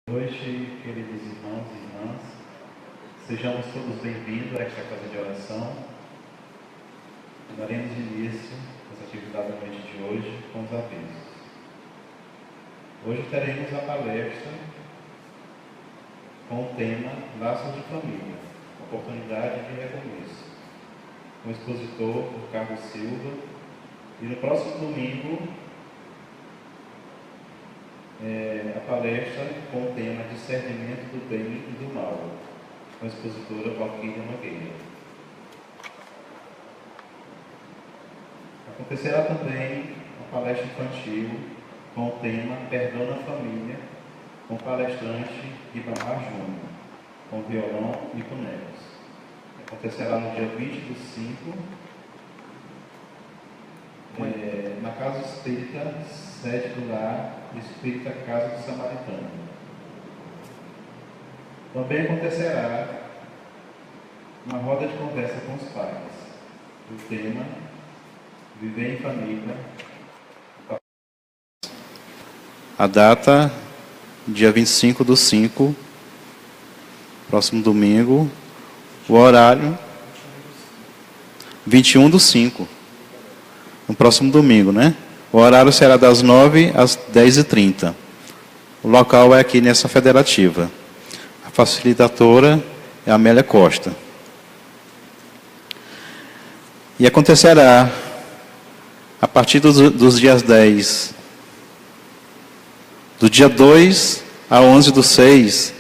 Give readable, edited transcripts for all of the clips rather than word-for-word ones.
Boa noite, queridos irmãos e irmãs. Sejamos todos bem-vindos a esta casa de oração. Daremos início às atividades da noite de hoje com os avisos. Hoje teremos a palestra com o tema Laços de Família, Oportunidade de Recomeço, com o expositor Carlos Silva. E no próximo domingo, a palestra com o tema Discernimento do Bem e do Mal, com a expositora Valquíria Nogueira. Acontecerá também a palestra infantil com o tema Perdão na Família, com o palestrante Ribamar Júnior, com violão e bonecos. Acontecerá no dia 20/5, na Casa Espírita Sede do Lar Espírita Casa do Samaritano. Também acontecerá uma roda de conversa com os pais. O tema Viver em Família. A data, dia 25/5, próximo domingo. O horário, 21/5, no próximo domingo, né? O horário será das 9 às 10h30. O local é aqui nessa federativa. A facilitadora é a Amélia Costa. E acontecerá, a partir dos dias 10, do dia 2 a 11/6,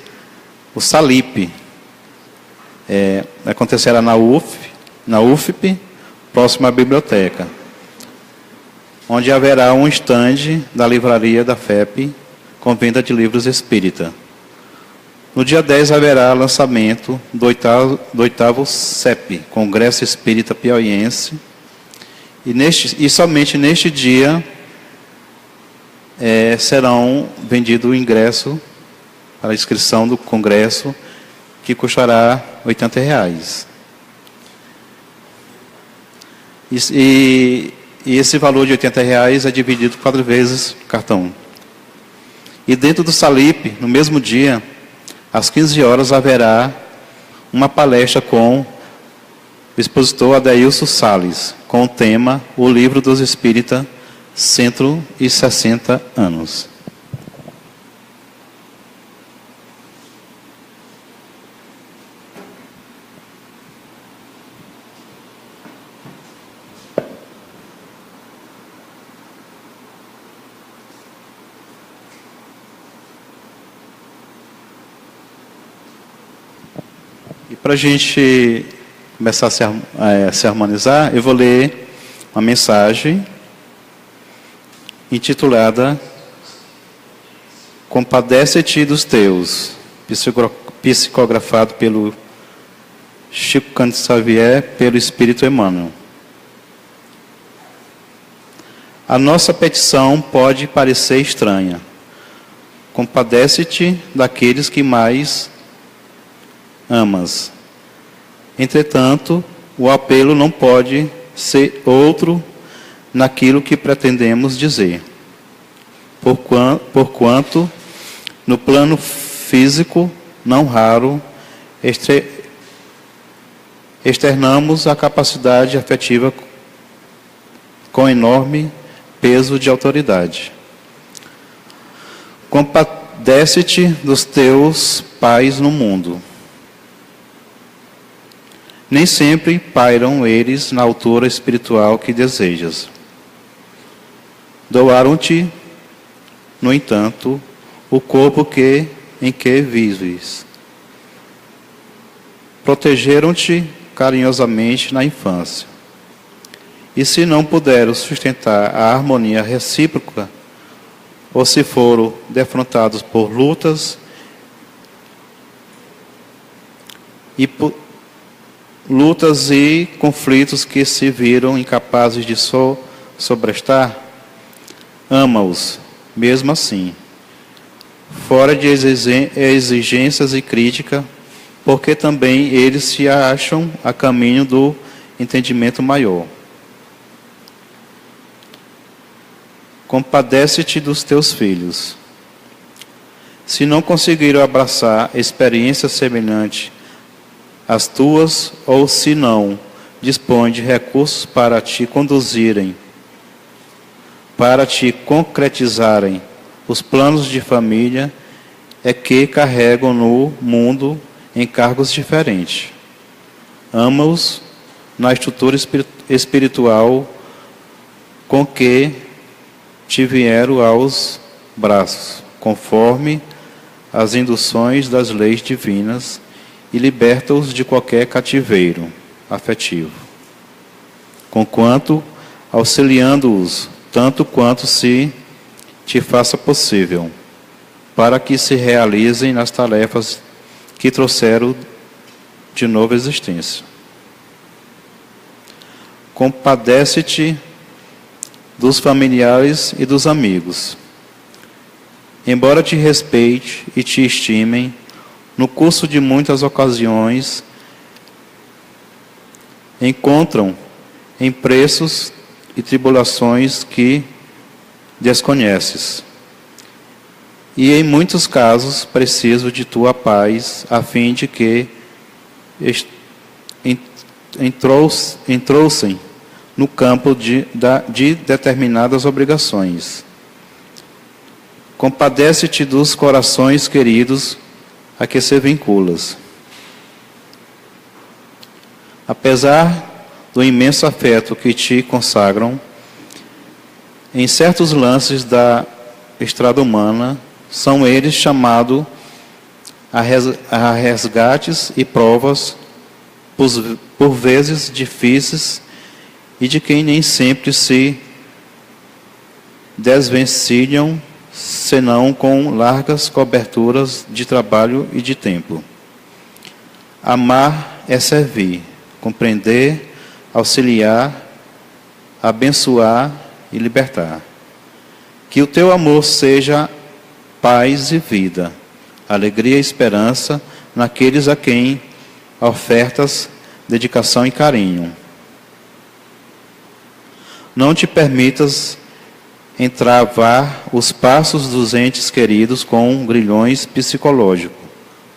o Salip. Acontecerá na UFP, próximo à biblioteca, onde haverá um estande da livraria da FEP com venda de livros espírita. No dia 10 haverá lançamento do oitavo CEP, Congresso Espírita Piauiense, e somente neste dia serão vendido o ingresso para a inscrição do congresso, que custará R$80. E esse valor de R$80 é dividido 4 vezes no cartão. E dentro do Salip, no mesmo dia, às 15 horas, haverá uma palestra com o expositor Adeilson Salles, com o tema O Livro dos Espíritas, 160 anos. E para a gente começar a se harmonizar, eu vou ler uma mensagem intitulada Compadece-te dos teus, psicografado pelo Chico Cândido Xavier, pelo Espírito Emmanuel. A nossa petição pode parecer estranha. Compadece-te daqueles que mais amas. Entretanto, o apelo não pode ser outro naquilo que pretendemos dizer. Porquanto, no plano físico, não raro, externamos a capacidade afetiva com enorme peso de autoridade. Compadece-te dos teus pais no mundo. Nem sempre pairam eles na altura espiritual que desejas. Doaram-te, no entanto, o corpo em que vives. Protegeram-te carinhosamente na infância. E se não puderam sustentar a harmonia recíproca, ou se foram defrontados por lutas e conflitos que se viram incapazes de sobrestar, ama-os, mesmo assim, fora de exigências e crítica, porque também eles se acham a caminho do entendimento maior. Compadece-te dos teus filhos. Se não conseguiram abraçar experiências semelhantes às tuas, ou se não dispõem de recursos para te conduzirem, para te concretizarem os planos de família, é que carregam no mundo encargos diferentes. Ama-os na estrutura espiritual com que te vieram aos braços, conforme as induções das leis divinas, e liberta-os de qualquer cativeiro afetivo, conquanto auxiliando-os tanto quanto se te faça possível, para que se realizem nas tarefas que trouxeram de novo existência. Compadece-te dos familiares e dos amigos. Embora te respeite e te estimem, no curso de muitas ocasiões, encontram em preços e tribulações que desconheces. E em muitos casos preciso de tua paz, a fim de que entrouxem no campo de determinadas obrigações. Compadece-te dos corações queridos a que se vinculas. Apesar do imenso afeto que te consagram, em certos lances da estrada humana, são eles chamados a resgates e provas, por vezes difíceis, e de quem nem sempre se desvencilham, senão com largas coberturas de trabalho e de tempo. Amar é servir, compreender, auxiliar, abençoar e libertar. Que o teu amor seja paz e vida, alegria e esperança naqueles a quem ofertas dedicação e carinho. Não te permitas entravar os passos dos entes queridos com grilhões psicológicos,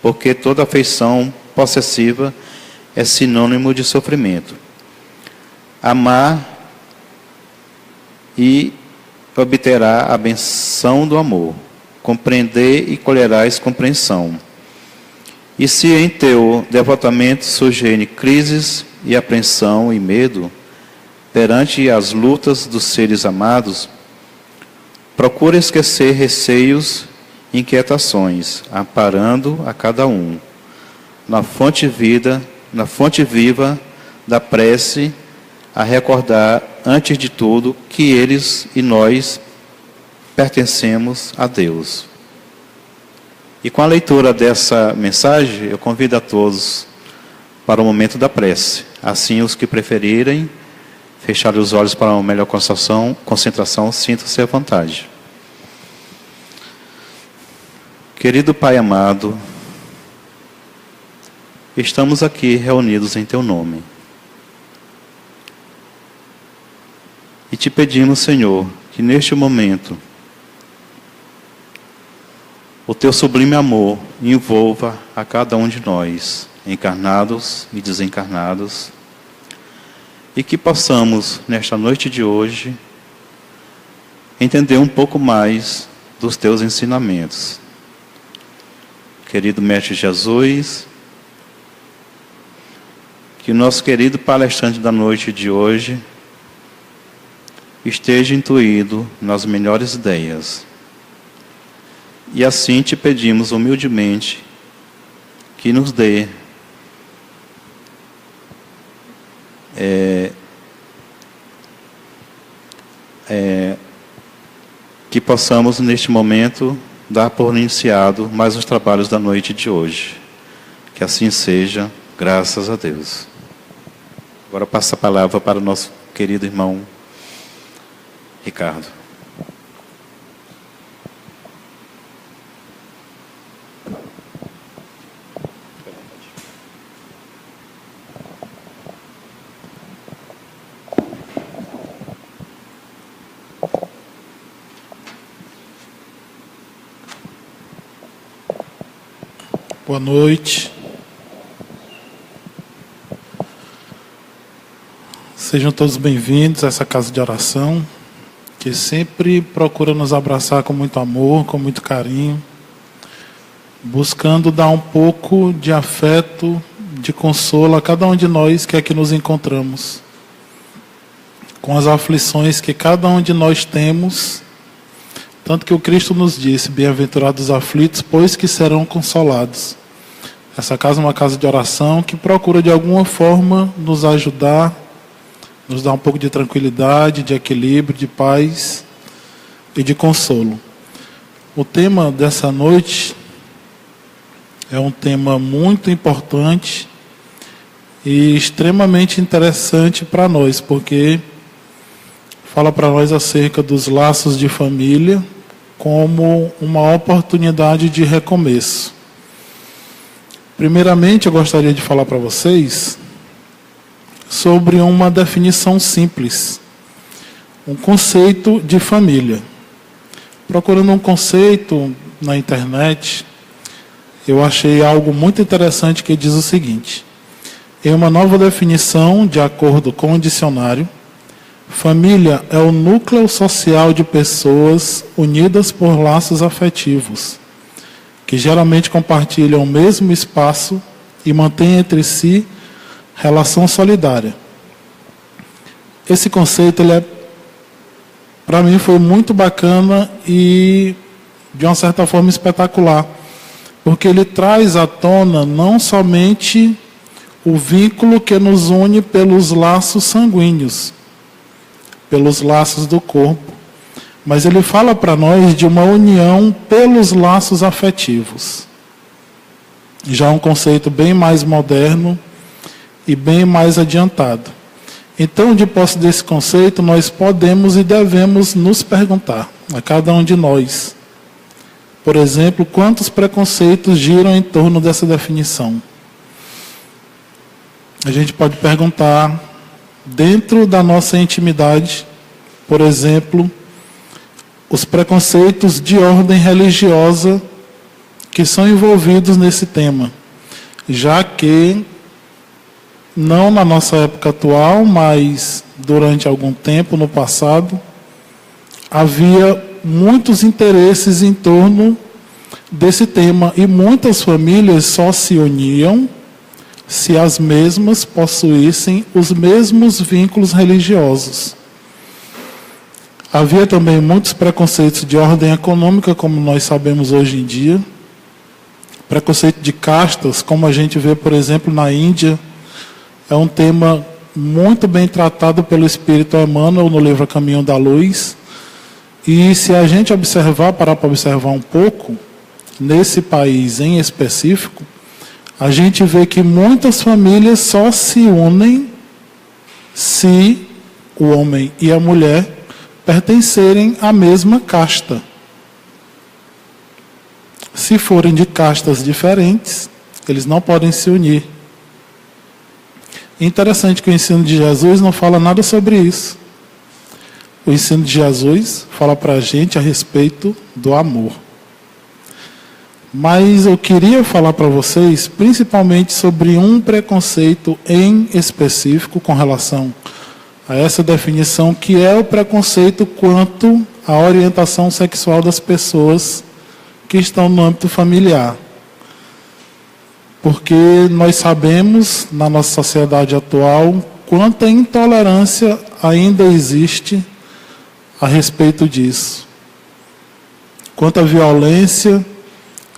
porque toda afeição possessiva é sinônimo de sofrimento. Amar e obterá a benção do amor. Compreender e colherás compreensão. E se em teu devotamento surgirem crises e apreensão e medo perante as lutas dos seres amados, procura esquecer receios e inquietações, amparando a cada um na fonte viva da prece, a recordar antes de tudo que eles e nós pertencemos a Deus. E com a leitura dessa mensagem, eu convido a todos para o momento da prece. Assim, os que preferirem fechar os olhos para uma melhor concentração, sintam-se à vontade. Querido Pai amado, estamos aqui reunidos em Teu nome. E te pedimos, Senhor, que neste momento o Teu sublime amor envolva a cada um de nós, encarnados e desencarnados, e que possamos, nesta noite de hoje, entender um pouco mais dos Teus ensinamentos. Querido Mestre Jesus, que o nosso querido palestrante da noite de hoje esteja intuído nas melhores ideias. E assim te pedimos humildemente que nos dê que possamos neste momento dar por iniciado mais os trabalhos da noite de hoje. Que assim seja, graças a Deus. Agora passo a palavra para o nosso querido irmão Ricardo. Boa noite. Sejam todos bem-vindos a essa casa de oração, que sempre procura nos abraçar com muito amor, com muito carinho, buscando dar um pouco de afeto, de consolo a cada um de nós que aqui nos encontramos, com as aflições que cada um de nós temos, tanto que o Cristo nos disse: bem-aventurados os aflitos, pois que serão consolados. Essa casa é uma casa de oração que procura de alguma forma nos ajudar, nos dar um pouco de tranquilidade, de equilíbrio, de paz e de consolo. O tema dessa noite é um tema muito importante e extremamente interessante para nós, porque fala para nós acerca dos laços de família como uma oportunidade de recomeço. Primeiramente, eu gostaria de falar para vocês sobre uma definição simples, um conceito de família. Procurando um conceito na internet, eu achei algo muito interessante que diz o seguinte: em uma nova definição, de acordo com o dicionário, família é o núcleo social de pessoas unidas por laços afetivos, que geralmente compartilham o mesmo espaço e mantêm entre si relação solidária. Esse conceito, para mim, foi muito bacana e, de uma certa forma, espetacular, porque ele traz à tona não somente o vínculo que nos une pelos laços sanguíneos, pelos laços do corpo, mas ele fala para nós de uma união pelos laços afetivos. Já um conceito bem mais moderno e bem mais adiantado. Então, de posse desse conceito, nós podemos e devemos nos perguntar, a cada um de nós, por exemplo, quantos preconceitos giram em torno dessa definição? A gente pode perguntar, dentro da nossa intimidade, por exemplo, os preconceitos de ordem religiosa que são envolvidos nesse tema, já que, não na nossa época atual, mas durante algum tempo no passado, havia muitos interesses em torno desse tema e muitas famílias só se uniam se as mesmas possuíssem os mesmos vínculos religiosos. Havia também muitos preconceitos de ordem econômica, como nós sabemos hoje em dia. Preconceito de castas, como a gente vê, por exemplo, na Índia. É um tema muito bem tratado pelo Espírito Emmanuel no livro A Caminho da Luz. E se a gente parar para observar um pouco, nesse país em específico, a gente vê que muitas famílias só se unem se o homem e a mulher pertencerem à mesma casta. Se forem de castas diferentes, eles não podem se unir. Interessante que o ensino de Jesus não fala nada sobre isso. O ensino de Jesus fala para a gente a respeito do amor. Mas eu queria falar para vocês principalmente sobre um preconceito em específico com relação a essa definição, que é o preconceito quanto à orientação sexual das pessoas que estão no âmbito familiar. Porque nós sabemos, na nossa sociedade atual, quanta intolerância ainda existe a respeito disso. Quanta violência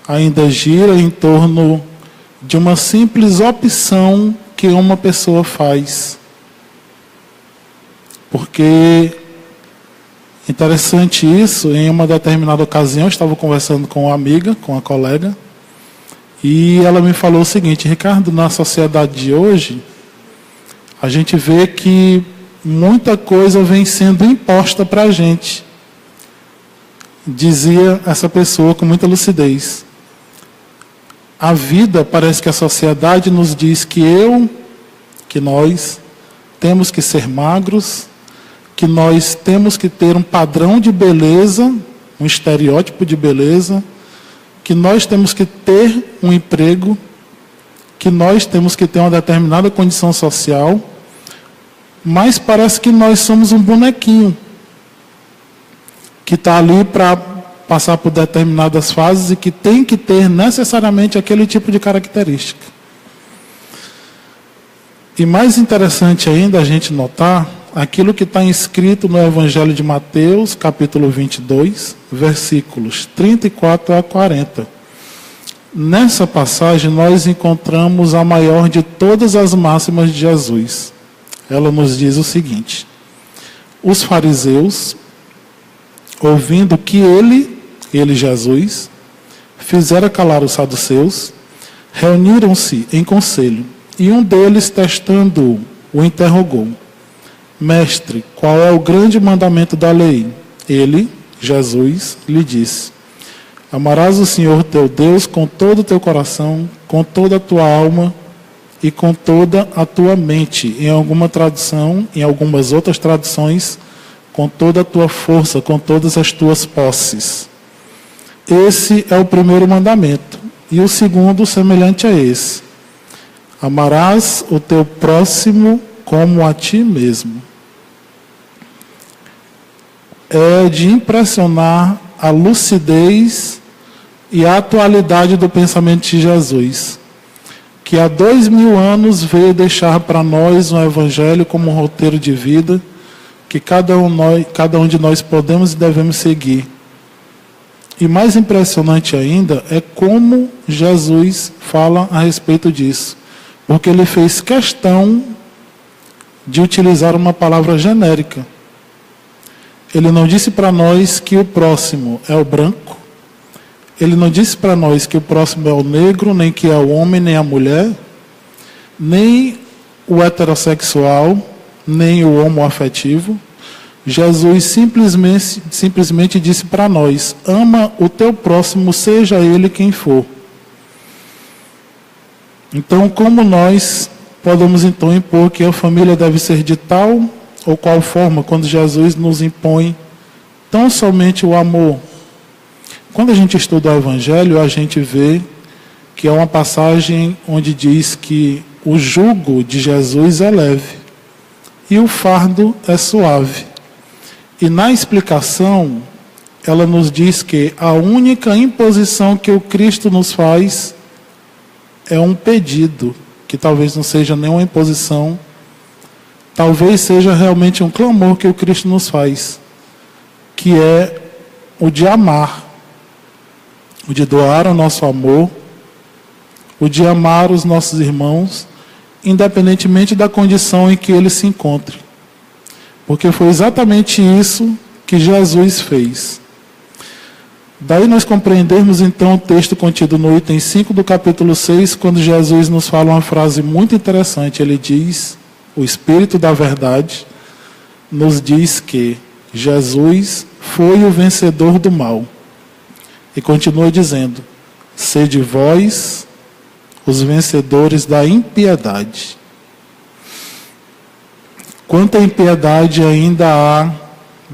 ainda gira em torno de uma simples opção que uma pessoa faz. Porque, interessante isso, em uma determinada ocasião, eu estava conversando com uma amiga, com uma colega, e ela me falou o seguinte: Ricardo, na sociedade de hoje, a gente vê que muita coisa vem sendo imposta para a gente. Dizia essa pessoa com muita lucidez. A vida, parece que a sociedade nos diz que nós temos que ser magros, que nós temos que ter um padrão de beleza, um estereótipo de beleza, que nós temos que ter um emprego, que nós temos que ter uma determinada condição social, mas parece que nós somos um bonequinho que está ali para passar por determinadas fases e que tem que ter necessariamente aquele tipo de característica. E mais interessante ainda a gente notar aquilo que está escrito no Evangelho de Mateus, capítulo 22, versículos 34 a 40. Nessa passagem nós encontramos a maior de todas as máximas de Jesus. Ela nos diz o seguinte: os fariseus, ouvindo que ele Jesus, fizera calar os saduceus, reuniram-se em conselho, e um deles, testando-o, o interrogou: Mestre, qual é o grande mandamento da lei? Ele, Jesus, lhe disse: amarás o Senhor teu Deus com todo o teu coração, com toda a tua alma e com toda a tua mente. Em alguma tradução, em algumas outras traduções, com toda a tua força, com todas as tuas posses. Esse é o primeiro mandamento. E o segundo, semelhante a esse: amarás o teu próximo como a ti mesmo. É de impressionar a lucidez e a atualidade do pensamento de Jesus, que há 2000 anos veio deixar para nós um evangelho como um roteiro de vida, que cada um de nós podemos e devemos seguir. E mais impressionante ainda é como Jesus fala a respeito disso, porque ele fez questão de utilizar uma palavra genérica. Ele não disse para nós que o próximo é o branco, ele não disse para nós que o próximo é o negro, nem que é o homem, nem a mulher, nem o heterossexual, nem o homoafetivo. Jesus simplesmente disse para nós: ama o teu próximo, seja ele quem for. Então, como nós podemos então impor que a família deve ser de tal ou qual forma, quando Jesus nos impõe tão somente o amor? Quando a gente estuda o Evangelho, a gente vê que é uma passagem onde diz que o jugo de Jesus é leve e o fardo é suave. E na explicação, ela nos diz que a única imposição que o Cristo nos faz é um pedido, que talvez não seja nem uma imposição, talvez seja realmente um clamor que o Cristo nos faz, que é o de amar, o de doar o nosso amor, o de amar os nossos irmãos, independentemente da condição em que eles se encontrem. Porque foi exatamente isso que Jesus fez. Daí nós compreendermos então o texto contido no item 5 do capítulo 6, quando Jesus nos fala uma frase muito interessante. Ele diz: o Espírito da Verdade nos diz que Jesus foi o vencedor do mal. E continua dizendo: sede vós os vencedores da impiedade. Quanta impiedade ainda há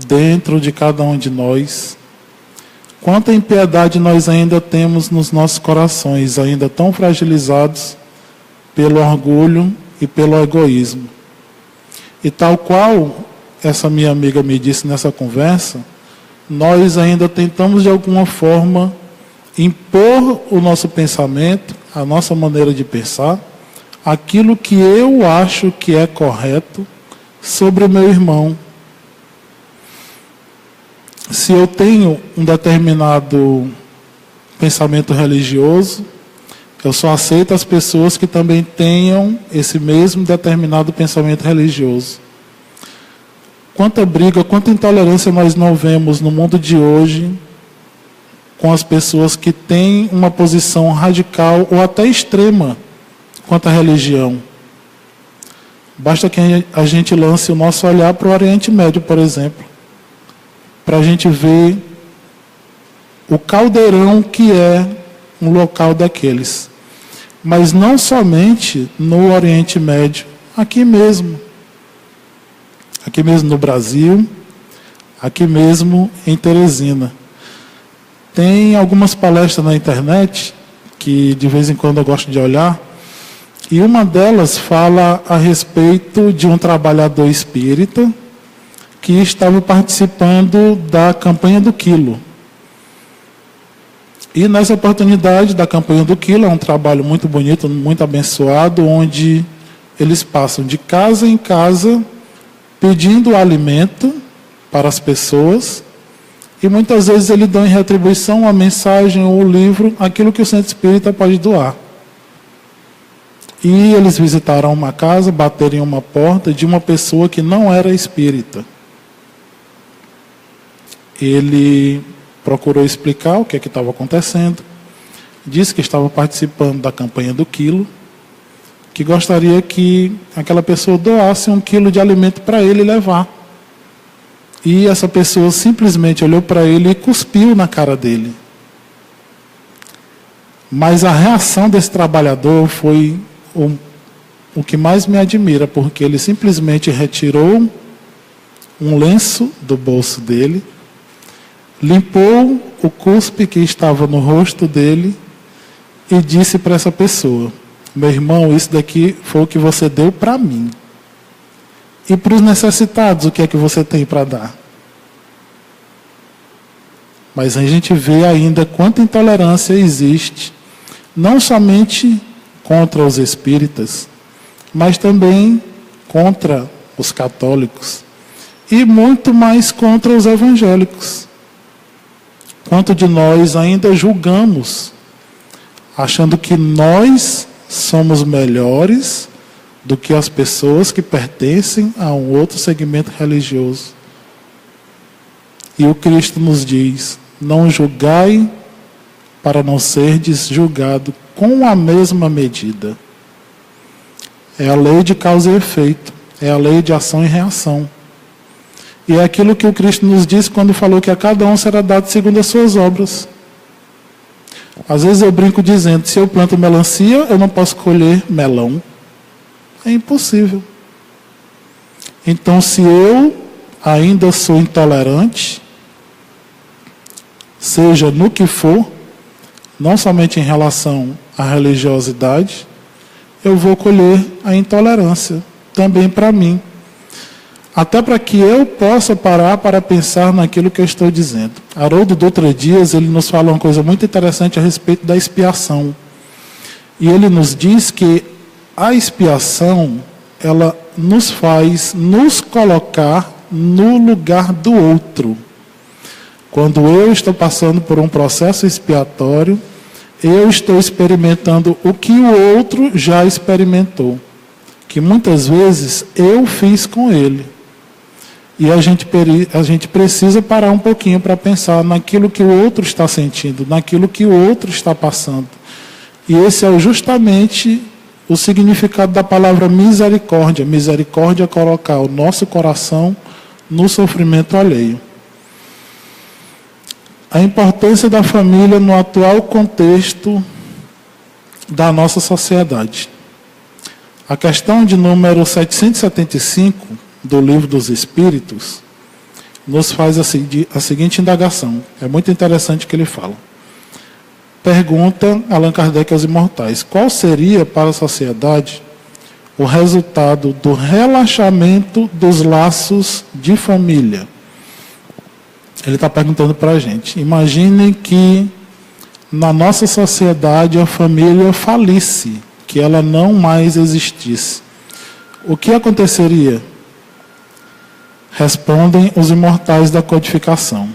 dentro de cada um de nós. Quanta impiedade nós ainda temos nos nossos corações, ainda tão fragilizados pelo orgulho e pelo egoísmo. E tal qual essa minha amiga me disse nessa conversa, nós ainda tentamos de alguma forma impor o nosso pensamento, a nossa maneira de pensar, aquilo que eu acho que é correto sobre o meu irmão. Se eu tenho um determinado pensamento religioso, eu só aceito as pessoas que também tenham esse mesmo determinado pensamento religioso. Quanta briga, quanta intolerância nós não vemos no mundo de hoje com as pessoas que têm uma posição radical ou até extrema quanto à religião. Basta que a gente lance o nosso olhar para o Oriente Médio, por exemplo, para a gente ver o caldeirão que é um local daqueles. Mas não somente no Oriente Médio, aqui mesmo no Brasil, aqui mesmo em Teresina. Tem algumas palestras na internet que de vez em quando eu gosto de olhar, e uma delas fala a respeito de um trabalhador espírita que estava participando da campanha do quilo. E nessa oportunidade da campanha do quilo, é um trabalho muito bonito, muito abençoado, onde eles passam de casa em casa pedindo alimento para as pessoas, e muitas vezes eles dão em retribuição a mensagem ou o livro, aquilo que o centro espírita pode doar. E eles visitaram uma casa, bateram em uma porta de uma pessoa que não era espírita. Ele procurou explicar o que é que estava acontecendo, disse que estava participando da campanha do quilo, que gostaria que aquela pessoa doasse 1 quilo de alimento para ele levar. E essa pessoa simplesmente olhou para ele e cuspiu na cara dele. Mas a reação desse trabalhador foi o que mais me admira, porque ele simplesmente retirou um lenço do bolso dele, limpou o cuspe que estava no rosto dele e disse para essa pessoa: meu irmão, isso daqui foi o que você deu para mim. E para os necessitados, o que é que você tem para dar? Mas a gente vê ainda quanta intolerância existe, não somente contra os espíritas, mas também contra os católicos e muito mais contra os evangélicos. Quanto de nós ainda julgamos, achando que nós somos melhores do que as pessoas que pertencem a um outro segmento religioso. E o Cristo nos diz: não julgai para não serdes julgado com a mesma medida. É a lei de causa e efeito, é a lei de ação e reação. E é aquilo que o Cristo nos disse quando falou que a cada um será dado segundo as suas obras. Às vezes eu brinco dizendo: se eu planto melancia, eu não posso colher melão. É impossível. Então, se eu ainda sou intolerante, seja no que for, não somente em relação à religiosidade, eu vou colher a intolerância também para mim. Até para que eu possa parar para pensar naquilo que eu estou dizendo. Haroldo Dutra Dias, ele nos fala uma coisa muito interessante a respeito da expiação. E ele nos diz que a expiação, ela nos faz nos colocar no lugar do outro. Quando eu estou passando por um processo expiatório, eu estou experimentando o que o outro já experimentou, que muitas vezes eu fiz com ele. E a gente precisa parar um pouquinho para pensar naquilo que o outro está sentindo, naquilo que o outro está passando. E esse é justamente o significado da palavra misericórdia. Misericórdia é colocar o nosso coração no sofrimento alheio. A importância da família no atual contexto da nossa sociedade. A questão de número 775 do Livro dos Espíritos nos faz a seguinte indagação. É muito interessante o que ele fala. Pergunta Allan Kardec aos imortais: qual seria para a sociedade o resultado do relaxamento dos laços de família? Ele está perguntando para a gente. Imaginem que na nossa sociedade a família falisse, que ela não mais existisse. O que aconteceria? Respondem os imortais da codificação.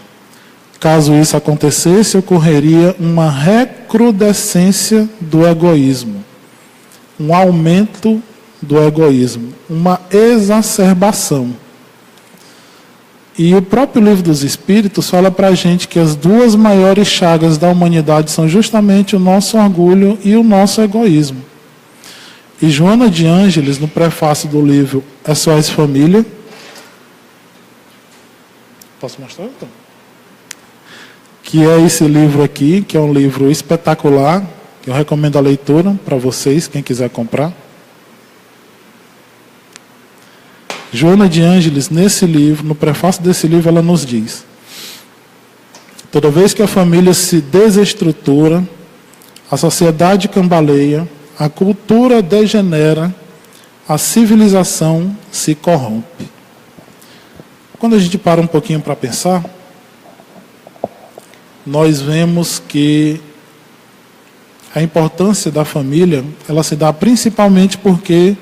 Caso isso acontecesse, ocorreria uma recrudescência do egoísmo, um aumento do egoísmo, uma exacerbação. E o próprio Livro dos Espíritos fala para a gente que as duas maiores chagas da humanidade são justamente o nosso orgulho e o nosso egoísmo. E Joana de Ângeles, no prefácio do livro SOS Família, posso mostrar então? Que é esse livro aqui, que é um livro espetacular, que eu recomendo a leitura para vocês, quem quiser comprar. Joana de Ângeles, nesse livro, no prefácio desse livro, ela nos diz: Toda vez que a família se desestrutura, a sociedade cambaleia, a cultura degenera, a civilização se corrompe. Quando a gente para um pouquinho para pensar, nós vemos que a importância da família, ela se dá principalmente porque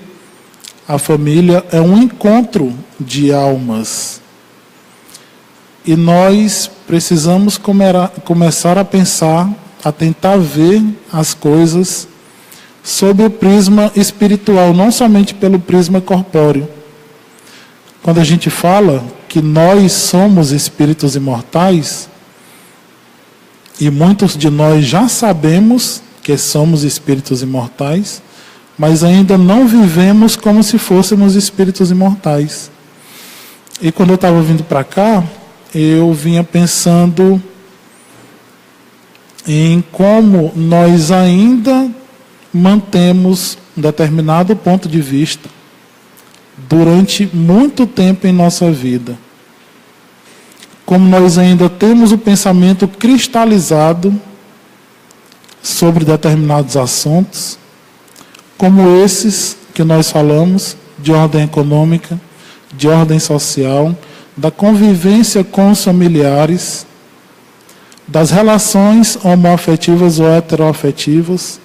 a família é um encontro de almas. E nós precisamos começar a pensar, a tentar ver as coisas sob o prisma espiritual, não somente pelo prisma corpóreo. Quando a gente fala que nós somos espíritos imortais, e muitos de nós já sabemos que somos espíritos imortais, mas ainda não vivemos como se fôssemos espíritos imortais. E quando eu estava vindo para cá, eu vinha pensando em como nós ainda mantemos um determinado ponto de vista durante muito tempo em nossa vida. Como nós ainda temos o pensamento cristalizado sobre determinados assuntos, como esses que nós falamos, de ordem econômica, de ordem social, da convivência com os familiares, das relações homoafetivas ou heteroafetivas.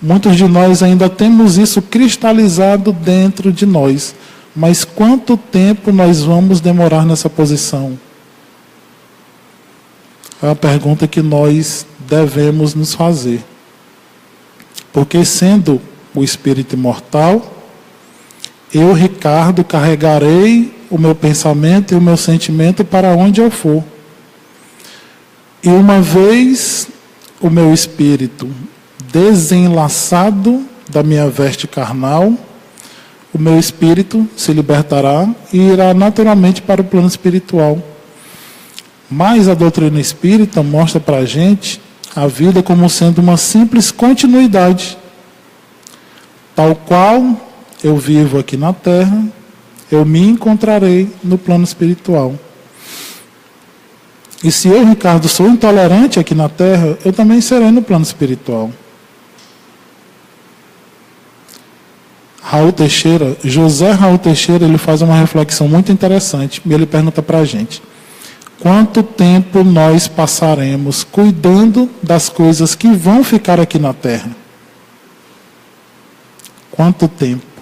Muitos de nós ainda temos isso cristalizado dentro de nós. Mas quanto tempo nós vamos demorar nessa posição? É a pergunta que nós devemos nos fazer. Porque sendo o espírito imortal, eu, Ricardo, carregarei o meu pensamento e o meu sentimento para onde eu for. E uma vez o meu espírito desenlaçado da minha veste carnal, o meu espírito se libertará e irá naturalmente para o plano espiritual. Mas a doutrina espírita mostra para a gente a vida como sendo uma simples continuidade. Tal qual eu vivo aqui na Terra, eu me encontrarei no plano espiritual. E se eu, Ricardo, sou intolerante aqui na Terra, eu também serei no plano espiritual. José Raul Teixeira, ele faz uma reflexão muito interessante. E ele pergunta para a gente: quanto tempo nós passaremos cuidando das coisas que vão ficar aqui na Terra? Quanto tempo?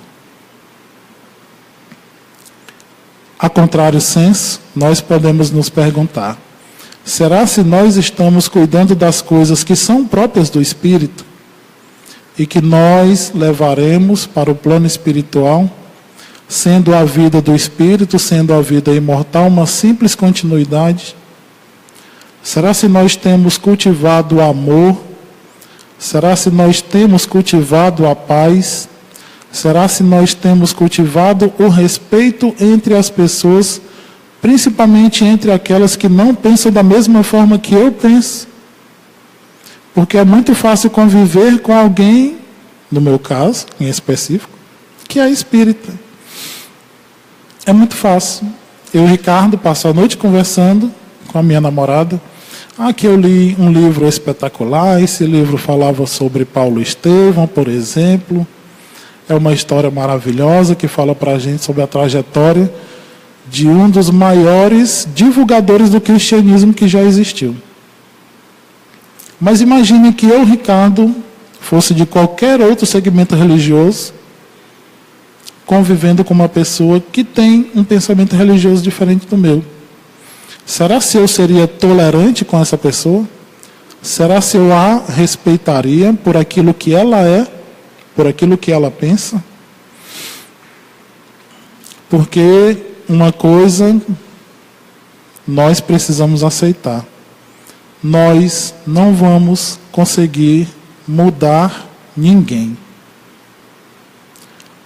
A contrário senso, nós podemos nos perguntar: será se nós estamos cuidando das coisas que são próprias do Espírito e que nós levaremos para o plano espiritual, sendo a vida do Espírito, sendo a vida imortal uma simples continuidade? Será se nós temos cultivado o amor? Será se nós temos cultivado a paz? Será se nós temos cultivado o respeito entre as pessoas, principalmente entre aquelas que não pensam da mesma forma que eu penso? Porque é muito fácil conviver com alguém, no meu caso, em específico, que é espírita. É muito fácil. Eu, Ricardo, passo a noite conversando com a minha namorada. Aqui eu li um livro espetacular, esse livro falava sobre Paulo Estevão, por exemplo. É uma história maravilhosa que fala para a gente sobre a trajetória de um dos maiores divulgadores do cristianismo que já existiu. Mas imagine que eu, Ricardo, fosse de qualquer outro segmento religioso, convivendo com uma pessoa que tem um pensamento religioso diferente do meu. Será se eu seria tolerante com essa pessoa? Será se eu a respeitaria por aquilo que ela é, por aquilo que ela pensa? Porque uma coisa nós precisamos aceitar: nós não vamos conseguir mudar ninguém,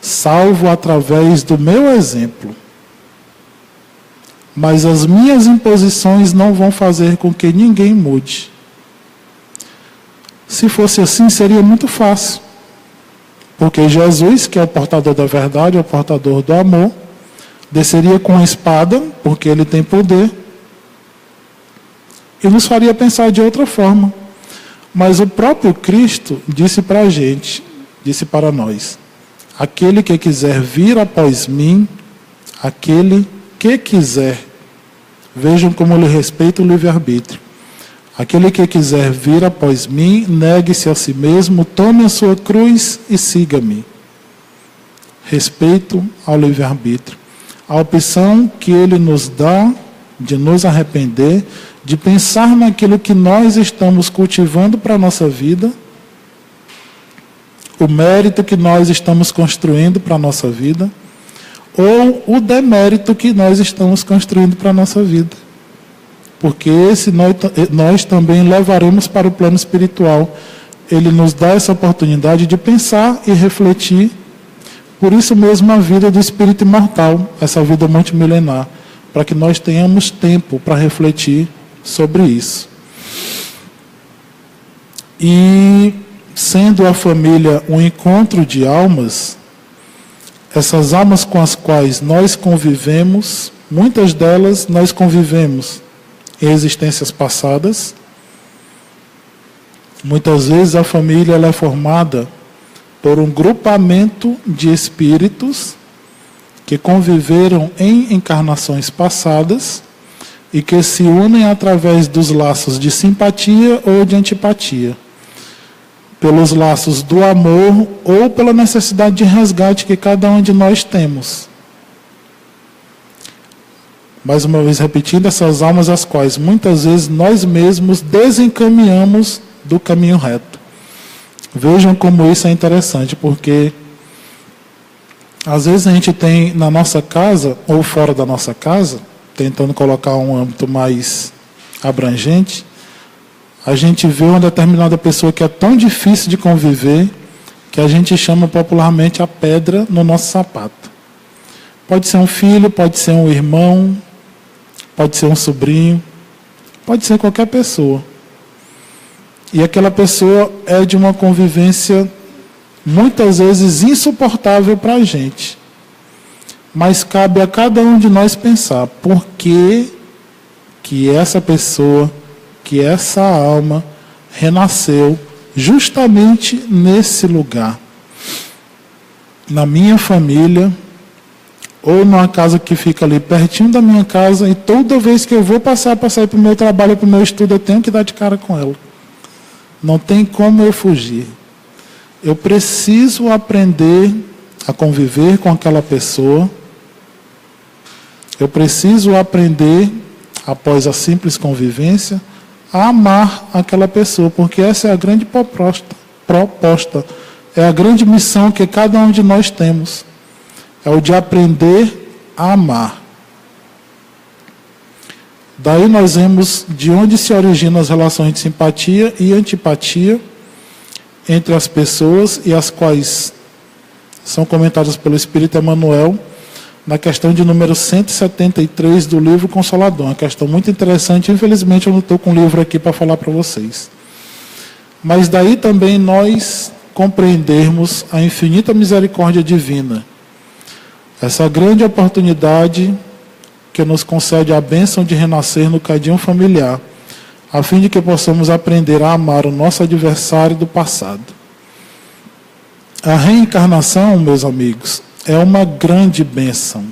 salvo através do meu exemplo. Mas as minhas imposições não vão fazer com que ninguém mude. Se fosse assim, seria muito fácil. Porque Jesus, que é o portador da verdade, é o portador do amor, desceria com a espada, porque ele tem poder, e nos faria pensar de outra forma. Mas o próprio Cristo disse para a gente, disse para nós: aquele que quiser vir após mim, aquele que quiser, vejam como eu lhe respeito o livre-arbítrio. Aquele que quiser vir após mim, negue-se a si mesmo, tome a sua cruz e siga-me. Respeito ao livre-arbítrio. A opção que ele nos dá de nos arrepender, de pensar naquilo que nós estamos cultivando para a nossa vida, o mérito que nós estamos construindo para a nossa vida, ou o demérito que nós estamos construindo para a nossa vida. Porque esse nós também levaremos para o plano espiritual. Ele nos dá essa oportunidade de pensar e refletir. Por isso mesmo a vida do espírito imortal, essa vida multimilenar, para que nós tenhamos tempo para refletir sobre isso. E sendo a família um encontro de almas, essas almas com as quais nós convivemos, muitas delas nós convivemos em existências passadas. Muitas vezes a família ela é formada por um grupamento de espíritos que conviveram em encarnações passadas e que se unem através dos laços de simpatia ou de antipatia, pelos laços do amor ou pela necessidade de resgate que cada um de nós temos. Mais uma vez repetindo, essas almas as quais muitas vezes nós mesmos desencaminhamos do caminho reto. Vejam como isso é interessante, porque às vezes a gente tem na nossa casa ou fora da nossa casa, tentando colocar um âmbito mais abrangente, a gente vê uma determinada pessoa que é tão difícil de conviver que a gente chama popularmente a pedra no nosso sapato. Pode ser um filho, pode ser um irmão, pode ser um sobrinho, pode ser qualquer pessoa. E aquela pessoa é de uma convivência muitas vezes insuportável para a gente. Mas cabe a cada um de nós pensar por que essa pessoa, que essa alma renasceu justamente nesse lugar. Na minha família, ou numa casa que fica ali pertinho da minha casa, e toda vez que eu vou passar para sair para o meu trabalho, para o meu estudo, eu tenho que dar de cara com ela. Não tem como eu fugir. Eu preciso aprender a conviver com aquela pessoa. Eu preciso aprender, após a simples convivência, a amar aquela pessoa, porque essa é a grande proposta, é a grande missão que cada um de nós temos. É o de aprender a amar. Daí nós vemos de onde se originam as relações de simpatia e antipatia entre as pessoas, e as quais são comentadas pelo Espírito Emmanuel na questão de número 173 do livro Consolador. Uma questão muito interessante. Infelizmente eu não estou com o livro aqui para falar para vocês. Mas daí também nós compreendermos a infinita misericórdia divina. Essa grande oportunidade que nos concede a bênção de renascer no cadinho familiar, a fim de que possamos aprender a amar o nosso adversário do passado. A reencarnação, meus amigos, é uma grande bênção.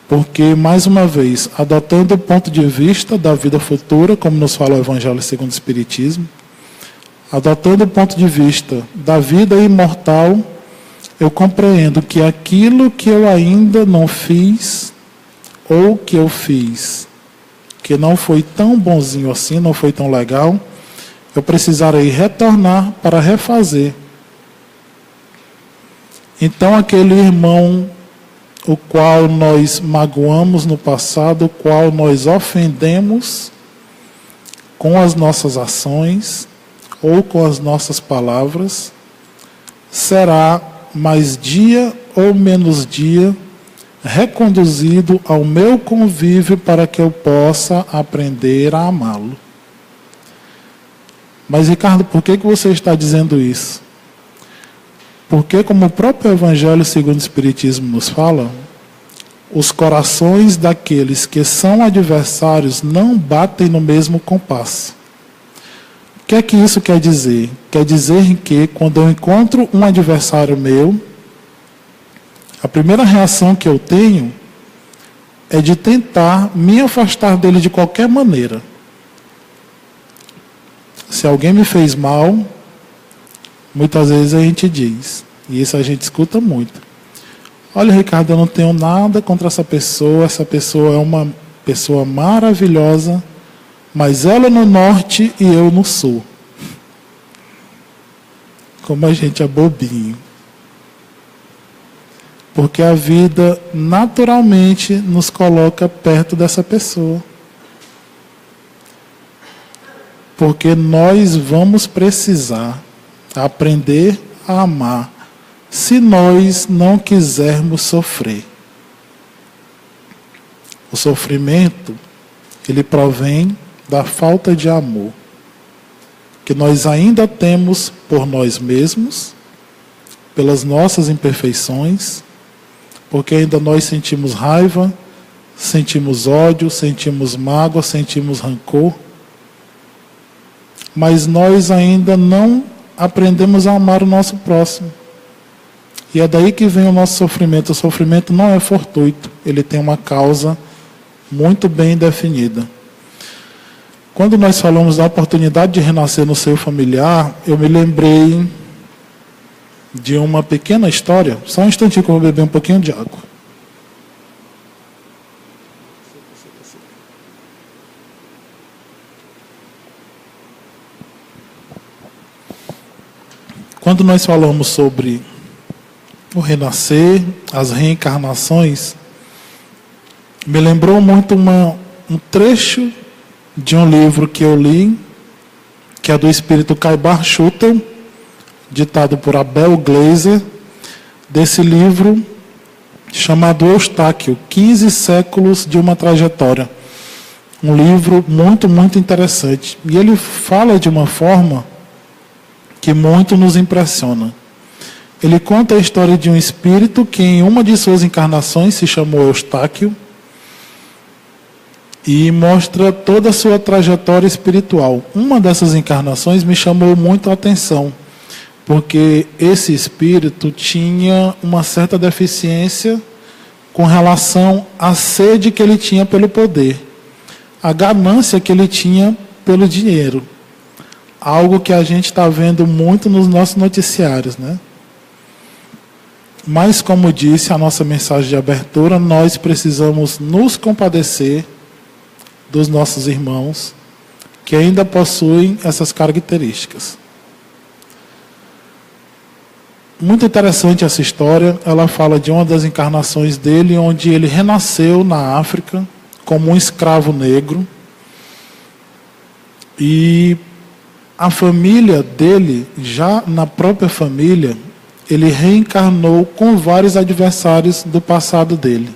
Porque, mais uma vez, adotando o ponto de vista da vida futura, como nos fala o Evangelho segundo o Espiritismo, adotando o ponto de vista da vida imortal, eu compreendo que aquilo que eu ainda não fiz, ou que eu fiz, que não foi tão bonzinho assim, não foi tão legal, eu precisarei retornar para refazer. Então, aquele irmão o qual nós magoamos no passado, o qual nós ofendemos com as nossas ações ou com as nossas palavras, será mais dia ou menos dia reconduzido ao meu convívio para que eu possa aprender a amá-lo. Mas, Ricardo, por que você está dizendo isso? Porque, como o próprio Evangelho segundo o Espiritismo nos fala, os corações daqueles que são adversários não batem no mesmo compasso. O que é que isso quer dizer? Quer dizer que quando eu encontro um adversário meu, a primeira reação que eu tenho é de tentar me afastar dele de qualquer maneira. Se alguém me fez mal, muitas vezes a gente diz, e isso a gente escuta muito: olha, Ricardo, eu não tenho nada contra essa pessoa é uma pessoa maravilhosa, mas ela no norte e eu no sul. Como a gente é bobinho. Porque a vida naturalmente nos coloca perto dessa pessoa. Porque nós vamos precisar aprender a amar se nós não quisermos sofrer. O sofrimento, ele provém da falta de amor que nós ainda temos por nós mesmos, pelas nossas imperfeições, porque ainda nós sentimos raiva, sentimos ódio, sentimos mágoa, sentimos rancor, mas nós ainda não aprendemos a amar o nosso próximo. E é daí que vem o nosso sofrimento. O sofrimento não é fortuito, ele tem uma causa muito bem definida. Quando nós falamos da oportunidade de renascer no seio familiar, eu me lembrei de uma pequena história. Só um instantinho que eu vou beber um pouquinho de água. Quando nós falamos sobre o renascer, as reencarnações, me lembrou muito um trecho de um livro que eu li, que é do espírito Kaibar Schutel, ditado por Abel Gleiser, desse livro chamado Eustáquio, 15 séculos de uma trajetória. Um livro muito, muito interessante. E ele fala de uma forma que muito nos impressiona. Ele conta a história de um espírito que em uma de suas encarnações se chamou Eustáquio, e mostra toda a sua trajetória espiritual. Uma dessas encarnações me chamou muito a atenção, porque esse espírito tinha uma certa deficiência com relação à sede que ele tinha pelo poder, a ganância que ele tinha pelo dinheiro. Algo que a gente está vendo muito nos nossos noticiários, né? Mas, como disse a nossa mensagem de abertura, nós precisamos nos compadecer dos nossos irmãos que ainda possuem essas características. Muito interessante essa história. Ela fala de uma das encarnações dele, onde ele renasceu na África como um escravo negro. E a família dele, já na própria família, ele reencarnou com vários adversários do passado dele.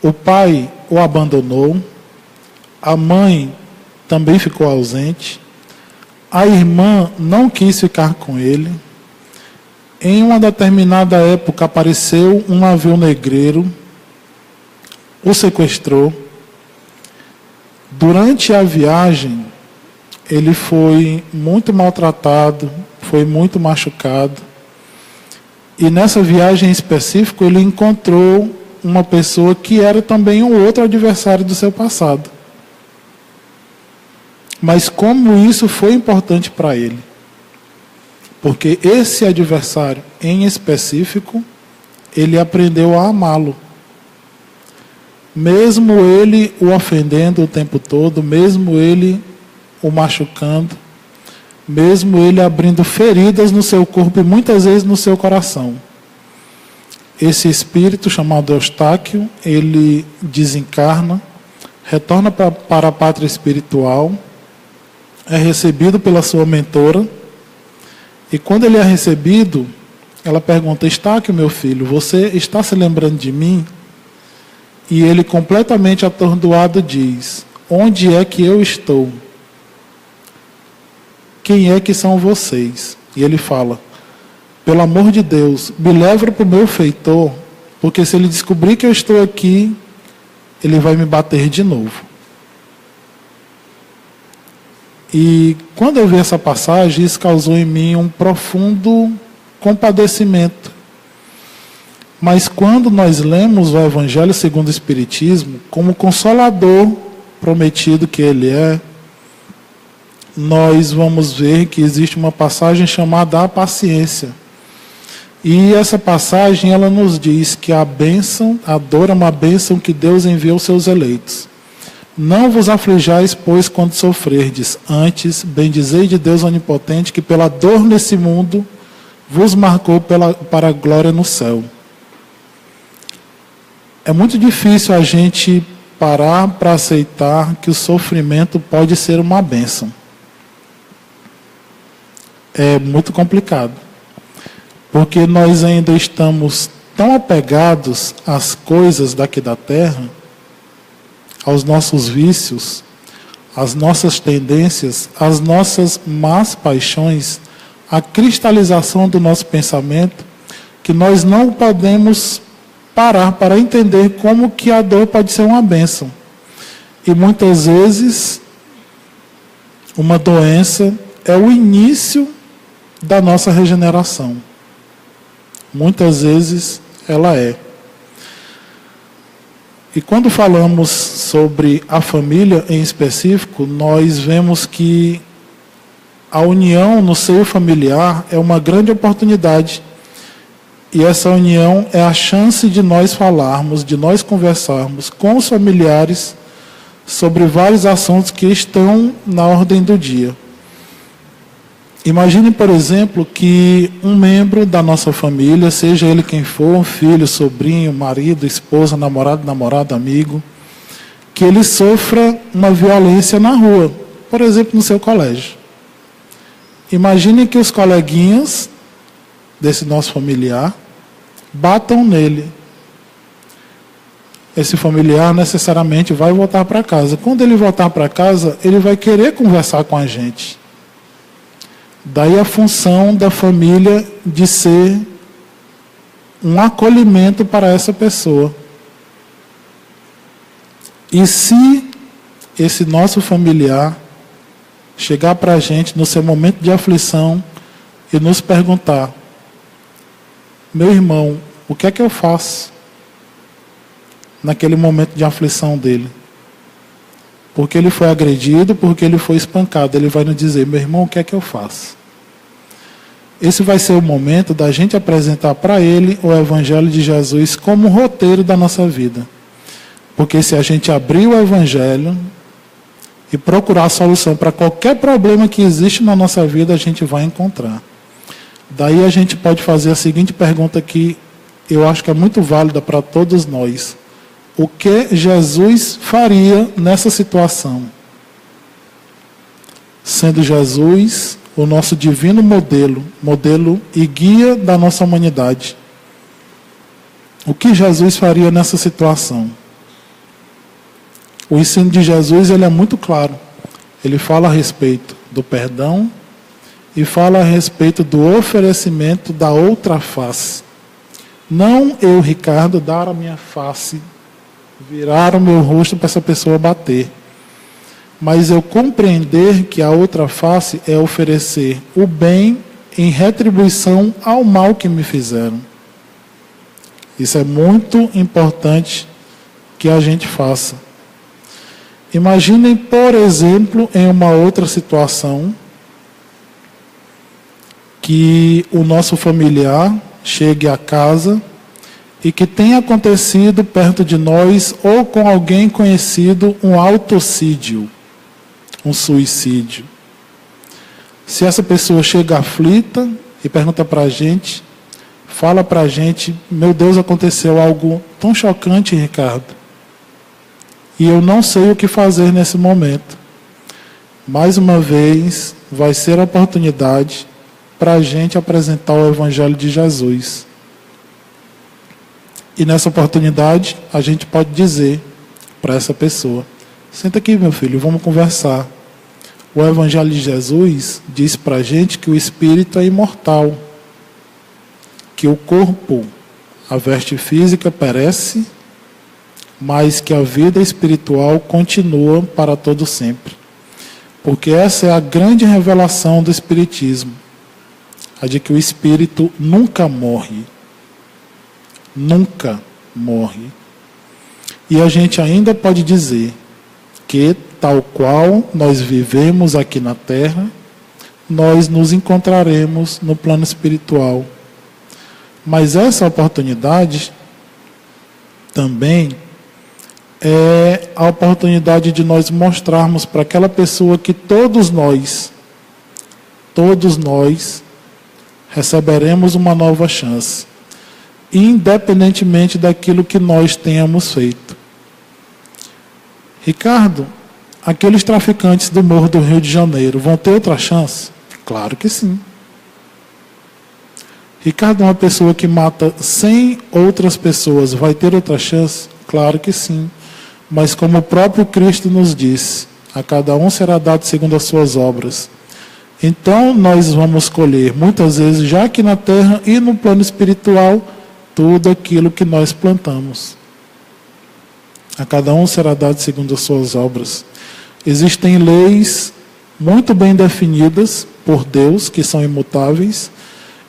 O pai o abandonou, a mãe também ficou ausente, a irmã não quis ficar com ele. Em uma determinada época apareceu um navio negreiro, o sequestrou. Durante a viagem, ele foi muito maltratado, foi muito machucado. E nessa viagem em específico, ele encontrou uma pessoa que era também um outro adversário do seu passado. Mas como isso foi importante para ele? Porque esse adversário, em específico, ele aprendeu a amá-lo. Mesmo ele o ofendendo o tempo todo, mesmo ele o machucando, mesmo ele abrindo feridas no seu corpo e muitas vezes no seu coração. Esse espírito chamado Eustáquio, ele desencarna, retorna para a pátria espiritual, é recebido pela sua mentora, e quando ele é recebido, ela pergunta: Eustáquio, meu filho, você está se lembrando de mim? E ele, completamente atordoado, diz: onde é que eu estou? Quem é que são vocês? E ele fala: pelo amor de Deus, me leva para o meu feitor, Porque se ele descobrir que eu estou aqui, ele vai me bater de novo. E quando eu vi essa passagem, isso causou em mim um profundo compadecimento. Mas quando nós lemos o Evangelho segundo o Espiritismo, como consolador prometido que ele é, nós vamos ver que existe uma passagem chamada a paciência. E essa passagem, ela nos diz que a bênção, a dor é uma bênção que Deus envia aos seus eleitos. Não vos aflijais, pois, quando sofrerdes. Antes, bendizei de Deus onipotente, que pela dor nesse mundo vos marcou para a glória no céu. É muito difícil a gente parar para aceitar que o sofrimento pode ser uma bênção. É muito complicado. Porque nós ainda estamos tão apegados às coisas daqui da terra, aos nossos vícios, às nossas tendências, às nossas más paixões, à cristalização do nosso pensamento, que nós não podemos parar para entender como que a dor pode ser uma bênção. E muitas vezes, uma doença é o início da nossa regeneração. Muitas vezes ela é. E quando falamos sobre a família em específico, nós vemos que a união no seio familiar é uma grande oportunidade. E essa união é a chance de nós falarmos, de nós conversarmos com os familiares sobre vários assuntos que estão na ordem do dia. Imagine, por exemplo, que um membro da nossa família, seja ele quem for, um filho, sobrinho, marido, esposa, namorado, amigo, que ele sofra uma violência na rua, por exemplo, no seu colégio. Imagine que os coleguinhas desse nosso familiar batam nele. Esse familiar necessariamente vai voltar para casa. Quando ele voltar para casa, ele vai querer conversar com a gente. Daí a função da família de ser um acolhimento para essa pessoa. E se esse nosso familiar chegar para a gente no seu momento de aflição e nos perguntar: meu irmão, o que é que eu faço naquele momento de aflição dele? Porque ele foi agredido, porque ele foi espancado. Ele vai nos dizer: meu irmão, o que é que eu faço? Esse vai ser o momento da gente apresentar para ele o Evangelho de Jesus como roteiro da nossa vida. Porque se a gente abrir o Evangelho e procurar a solução para qualquer problema que existe na nossa vida, a gente vai encontrar. Daí a gente pode fazer a seguinte pergunta que eu acho que é muito válida para todos nós. O que Jesus faria nessa situação? Sendo Jesus o nosso divino modelo e guia da nossa humanidade. O que Jesus faria nessa situação? O ensino de Jesus, ele é muito claro. Ele fala a respeito do perdão e fala a respeito do oferecimento da outra face. Não eu, Ricardo, dar a minha face, virar o meu rosto para essa pessoa bater. Mas eu compreender que a outra face é oferecer o bem em retribuição ao mal que me fizeram. Isso é muito importante que a gente faça. Imaginem, por exemplo, em uma outra situação, que o nosso familiar chegue a casa e que tenha acontecido perto de nós ou com alguém conhecido um autocídio, um suicídio. Se essa pessoa chega aflita e pergunta para a gente, fala para a gente: meu Deus, aconteceu algo tão chocante, Ricardo, e eu não sei o que fazer nesse momento. Mais uma vez, vai ser a oportunidade para a gente apresentar o Evangelho de Jesus. E nessa oportunidade, a gente pode dizer para essa pessoa: senta aqui, meu filho, vamos conversar. O Evangelho de Jesus diz para a gente que o espírito é imortal, que o corpo A veste física perece, mas que a vida espiritual continua para todo sempre. Porque essa é a grande revelação do Espiritismo, a de que o Espírito nunca morre. Nunca morre. E a gente ainda pode dizer que, tal qual nós vivemos aqui na Terra, nós nos encontraremos no plano espiritual. Mas essa oportunidade também é a oportunidade de nós mostrarmos para aquela pessoa que todos nós receberemos uma nova chance, independentemente daquilo que nós tenhamos feito. Ricardo, aqueles traficantes do Morro do Rio de Janeiro vão ter outra chance? Claro que sim. Ricardo, uma pessoa que mata 100 outras pessoas vai ter outra chance? Claro que sim. Mas como o próprio Cristo nos disse, a cada um será dado segundo as suas obras. Então nós vamos colher, muitas vezes, já aqui na Terra e no plano espiritual, tudo aquilo que nós plantamos. A cada um será dado segundo as suas obras. Existem leis muito bem definidas por Deus, que são imutáveis,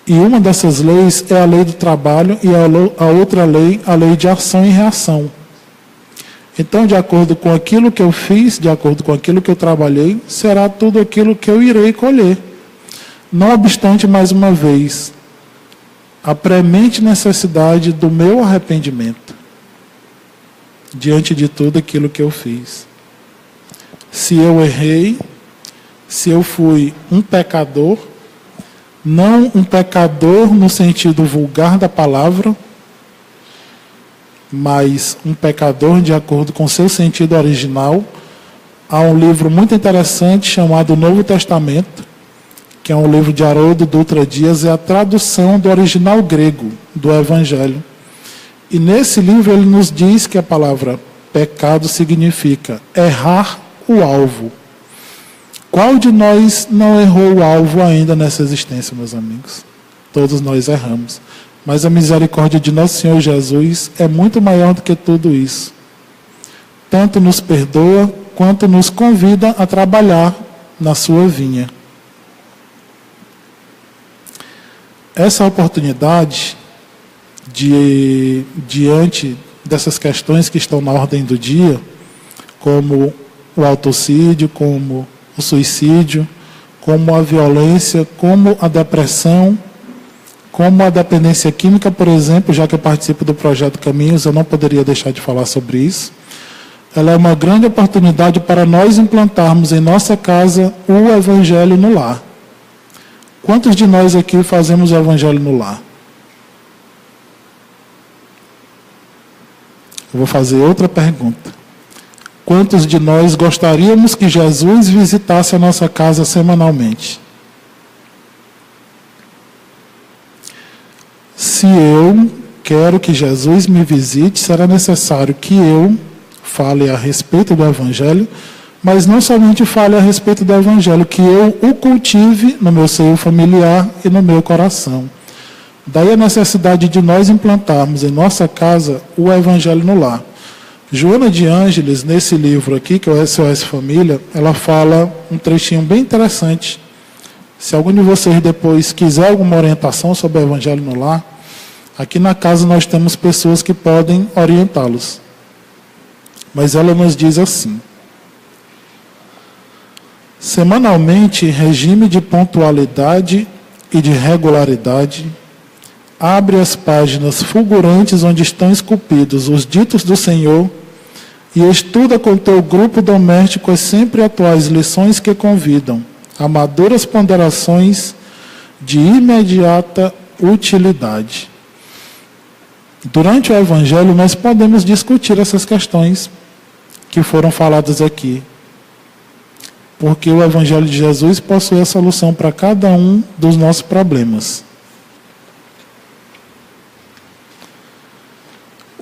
e uma dessas leis é a lei do trabalho, e a outra lei, a lei de ação e reação. Então, de acordo com aquilo que eu fiz, de acordo com aquilo que eu trabalhei, será tudo aquilo que eu irei colher. Não obstante, mais uma vez, a premente necessidade do meu arrependimento diante de tudo aquilo que eu fiz. Se eu errei, se eu fui um pecador, não um pecador no sentido vulgar da palavra, mas um pecador de acordo com seu sentido original. Há um livro muito interessante chamado Novo Testamento, que é um livro de Haroldo Dutra Dias, é a tradução do original grego do Evangelho. E nesse livro ele nos diz que a palavra pecado significa errar o alvo. Qual de nós não errou o alvo ainda nessa existência, meus amigos? Todos nós erramos. Mas a misericórdia de nosso Senhor Jesus é muito maior do que tudo isso. Tanto nos perdoa, quanto nos convida a trabalhar na sua vinha. Essa oportunidade, diante dessas questões que estão na ordem do dia, como o autocídio, como o suicídio, como a violência, como a depressão, como a dependência química, por exemplo, já que eu participo do Projeto Caminhos, eu não poderia deixar de falar sobre isso. Ela é uma grande oportunidade para nós implantarmos em nossa casa o Evangelho no lar. Quantos de nós aqui fazemos o Evangelho no lar? Eu vou fazer outra pergunta. Quantos de nós gostaríamos que Jesus visitasse a nossa casa semanalmente? Se eu quero que Jesus me visite, será necessário que eu fale a respeito do Evangelho, mas não somente fale a respeito do Evangelho, que eu o cultive no meu seio familiar e no meu coração. Daí a necessidade de nós implantarmos em nossa casa o Evangelho no lar. Joana de Ângeles, nesse livro aqui, que é o SOS Família, ela fala um trechinho bem interessante. Se algum de vocês depois quiser alguma orientação sobre o Evangelho no lar, aqui na casa nós temos pessoas que podem orientá-los. Mas ela nos diz assim: semanalmente, regime de pontualidade e de regularidade, abre as páginas fulgurantes onde estão esculpidos os ditos do Senhor e estuda com teu grupo doméstico as sempre atuais lições que convidam a maduras ponderações de imediata utilidade. Durante o Evangelho, nós podemos discutir essas questões que foram faladas aqui, porque o Evangelho de Jesus possui a solução para cada um dos nossos problemas.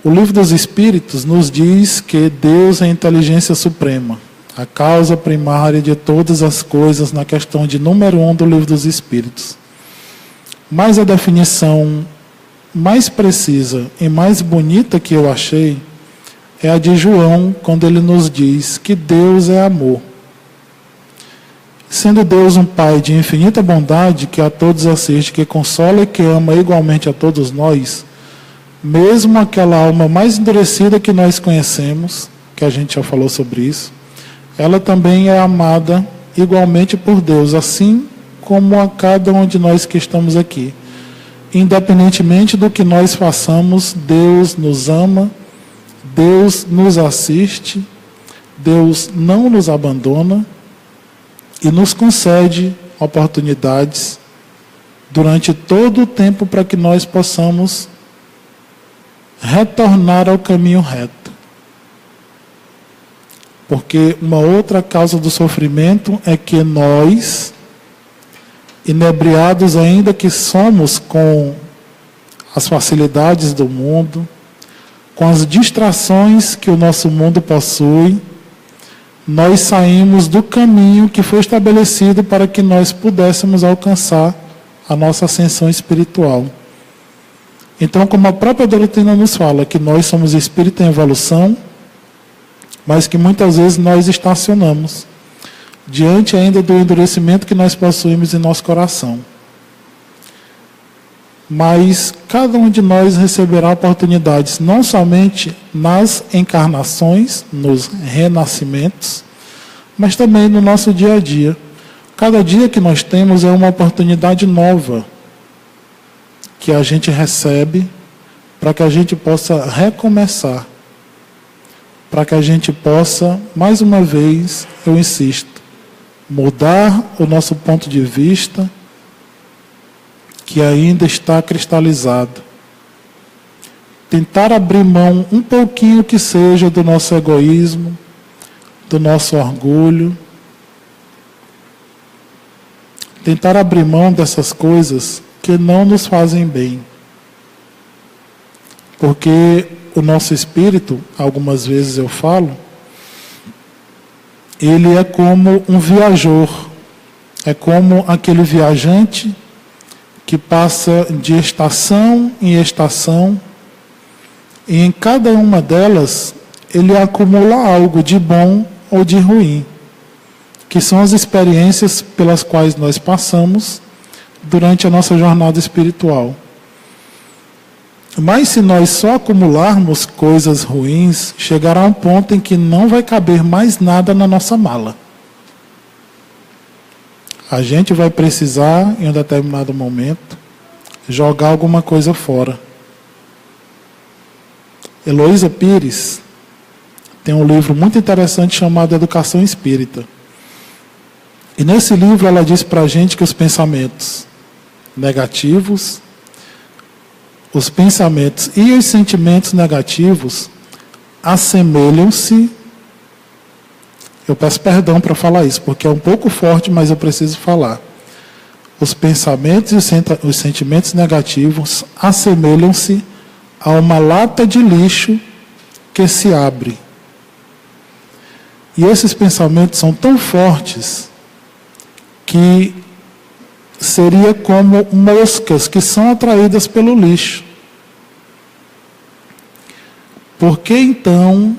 O Livro dos Espíritos nos diz que Deus é a inteligência suprema, a causa primária de todas as coisas, na questão de número 1 do Livro dos Espíritos. Mas a definição mais precisa e mais bonita que eu achei é a de João, quando ele nos diz que Deus é amor. Sendo Deus um Pai de infinita bondade, que a todos assiste, que consola e que ama igualmente a todos nós, mesmo aquela alma mais endurecida que nós conhecemos, que a gente já falou sobre isso, ela também é amada igualmente por Deus, assim como a cada um de nós que estamos aqui. Independentemente do que nós façamos, Deus nos ama, Deus nos assiste, Deus não nos abandona e nos concede oportunidades durante todo o tempo para que nós possamos retornar ao caminho reto. Porque uma outra causa do sofrimento é que nós, inebriados ainda que somos com as facilidades do mundo, com as distrações que o nosso mundo possui, nós saímos do caminho que foi estabelecido para que nós pudéssemos alcançar a nossa ascensão espiritual. Então, como a própria doutrina nos fala, que nós somos espírito em evolução, mas que muitas vezes nós estacionamos diante ainda do endurecimento que nós possuímos em nosso coração. Mas cada um de nós receberá oportunidades, não somente nas encarnações, nos renascimentos, mas também no nosso dia a dia. Cada dia que nós temos é uma oportunidade nova que a gente recebe para que a gente possa recomeçar, para que a gente possa, mais uma vez, eu insisto, mudar o nosso ponto de vista, que ainda está cristalizado. Tentar abrir mão um pouquinho que seja do nosso egoísmo, do nosso orgulho. Tentar abrir mão dessas coisas que não nos fazem bem. Porque o nosso espírito, algumas vezes eu falo, ele é como um viajor. É como aquele viajante que passa de estação em estação, e em cada uma delas ele acumula algo de bom ou de ruim, que são as experiências pelas quais nós passamos durante a nossa jornada espiritual. Mas se nós só acumularmos coisas ruins, chegará um ponto em que não vai caber mais nada na nossa mala. A gente vai precisar, em um determinado momento, jogar alguma coisa fora. Heloísa Pires tem um livro muito interessante chamado Educação Espírita. E nesse livro ela diz para a gente que os pensamentos negativos, os pensamentos e os sentimentos negativos assemelham-se. Eu peço perdão para falar isso, porque é um pouco forte, mas eu preciso falar. Os pensamentos e os sentimentos negativos assemelham-se a uma lata de lixo que se abre. E esses pensamentos são tão fortes que seria como moscas que são atraídas pelo lixo. Por que então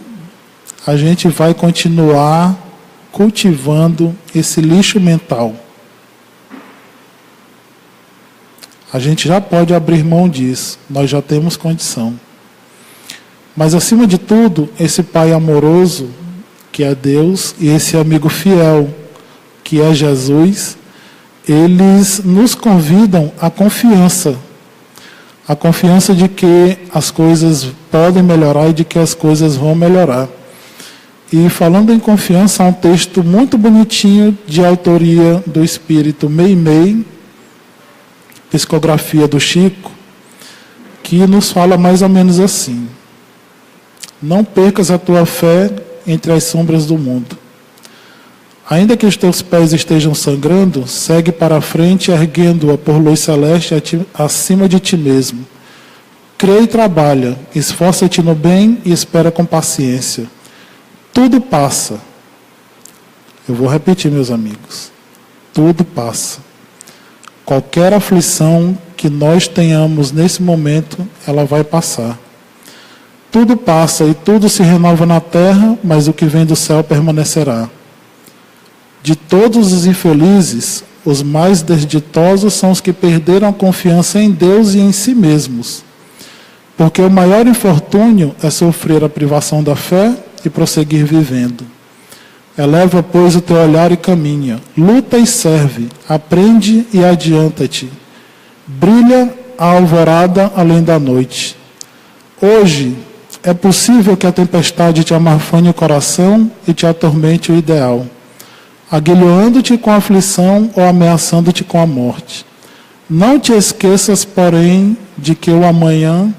a gente vai continuar cultivando esse lixo mental? A gente já pode abrir mão disso, nós já temos condição. Mas acima de tudo, esse Pai amoroso, que é Deus, e esse amigo fiel, que é Jesus, eles nos convidam à confiança. A confiança de que as coisas podem melhorar e de que as coisas vão melhorar. E falando em confiança, há um texto muito bonitinho de autoria do espírito Meimei, psicografia do Chico, que nos fala mais ou menos assim: não percas a tua fé entre as sombras do mundo. Ainda que os teus pés estejam sangrando, segue para a frente, erguendo-a por luz celeste acima de ti mesmo. Crê e trabalha, esforça-te no bem e espera com paciência. Tudo passa. Eu vou repetir, meus amigos. Tudo passa. Qualquer aflição que que nós tenhamos nesse momento, ela vai passar. Tudo passa e tudo se renova na terra, mas o que vem do céu permanecerá. De todos os infelizes, os mais desditosos são os que perderam a confiança em Deus e em si mesmos. Porque o maior infortúnio é sofrer a privação da fé e prosseguir vivendo. Eleva, pois, o teu olhar e caminha. Luta e serve. Aprende e adianta-te. Brilha a alvorada além da noite. Hoje, é possível que a tempestade te amarfane o coração e te atormente o ideal, aguilhoando-te com a aflição ou ameaçando-te com a morte. Não te esqueças, porém, de que o amanhã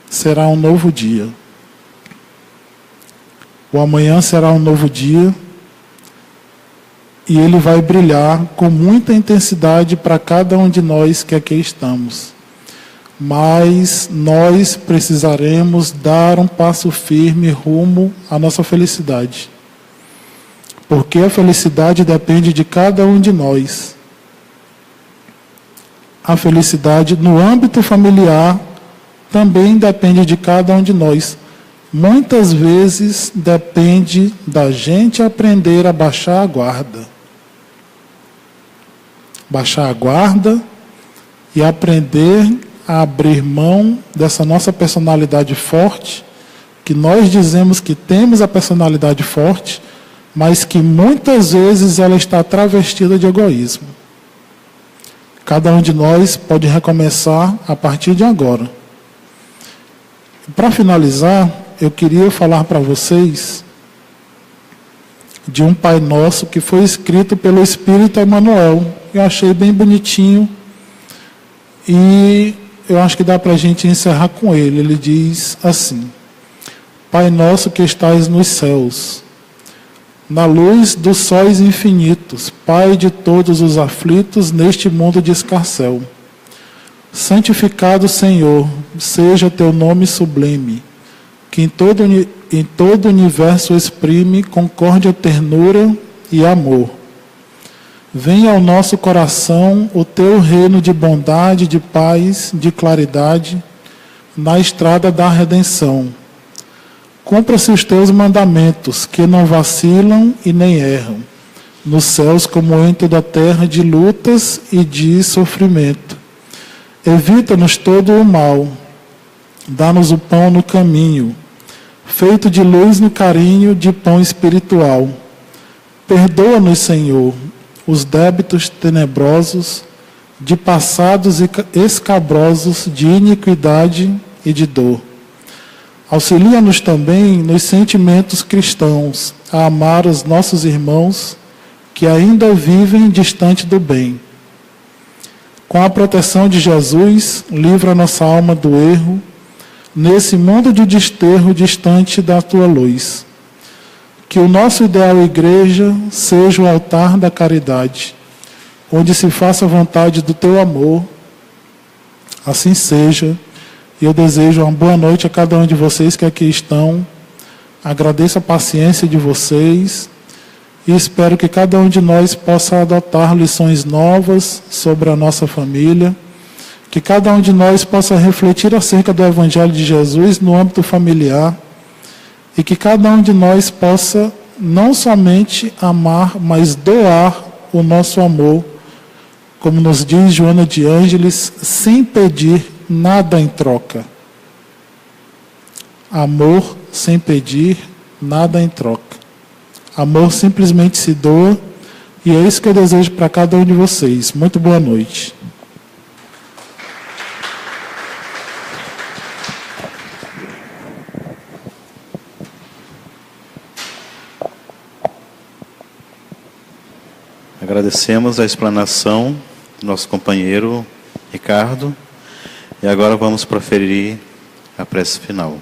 será um novo dia. O amanhã será um novo dia e ele vai brilhar com muita intensidade para cada um de nós que aqui estamos. Mas nós precisaremos dar um passo firme rumo à nossa felicidade. Porque a felicidade depende de cada um de nós. A felicidade no âmbito familiar também depende de cada um de nós. Muitas vezes depende da gente aprender a baixar a guarda. Baixar a guarda e aprender a abrir mão dessa nossa personalidade forte, que nós dizemos que temos a personalidade forte, mas que muitas vezes ela está travestida de egoísmo. Cada um de nós pode recomeçar a partir de agora. Para finalizar, eu queria falar para vocês de um Pai Nosso que foi escrito pelo Espírito Emmanuel. Eu achei bem bonitinho e eu acho que dá para a gente encerrar com ele. Ele diz assim: Pai nosso que estais nos céus, na luz dos sóis infinitos, Pai de todos os aflitos neste mundo de escarcéu, santificado Senhor, seja teu nome sublime, que em todo o universo exprime concórdia, ternura e amor. Venha ao nosso coração o teu reino de bondade, de paz, de claridade, na estrada da redenção. Cumpra-se os teus mandamentos, que não vacilam e nem erram, nos céus como em toda a terra de lutas e de sofrimento. Evita-nos todo o mal, dá-nos o pão no caminho, feito de luz no carinho de pão espiritual. Perdoa-nos, Senhor, os débitos tenebrosos, de passados escabrosos, de iniquidade e de dor. Auxilia-nos também nos sentimentos cristãos, a amar os nossos irmãos que ainda vivem distante do bem. Com a proteção de Jesus, livra nossa alma do erro, nesse mundo de desterro distante da tua luz. Que o nosso ideal igreja seja o altar da caridade, onde se faça a vontade do teu amor. Assim seja. E eu desejo uma boa noite a cada um de vocês que aqui estão. Agradeço a paciência de vocês e espero que cada um de nós possa adotar lições novas sobre a nossa família, que cada um de nós possa refletir acerca do Evangelho de Jesus no âmbito familiar e que cada um de nós possa não somente amar, mas doar o nosso amor, como nos diz Joana de Ângeles, sem pedir nada em troca. Amor sem pedir nada em troca. Amor simplesmente se doa, e é isso que eu desejo para cada um de vocês. Muito boa noite. Agradecemos a explanação do nosso companheiro Ricardo. E agora vamos proferir a prece final.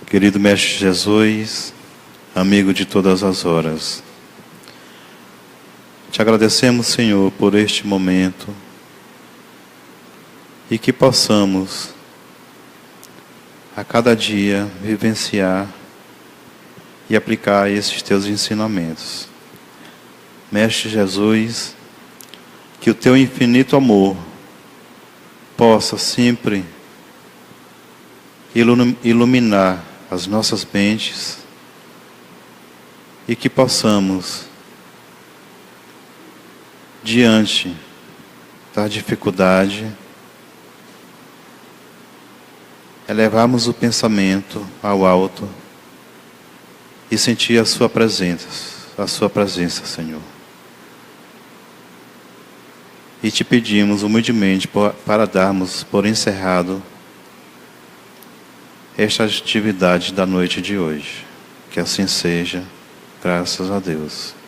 Querido Mestre Jesus, amigo de todas as horas, te agradecemos, Senhor, por este momento e que possamos a cada dia vivenciar e aplicar esses teus ensinamentos. Mestre Jesus, que o teu infinito amor possa sempre iluminar as nossas mentes e que possamos, diante da dificuldade, elevarmos o pensamento ao alto e sentir a sua presença, Senhor. E te pedimos humildemente para darmos por encerrado esta atividade da noite de hoje. Que assim seja, graças a Deus.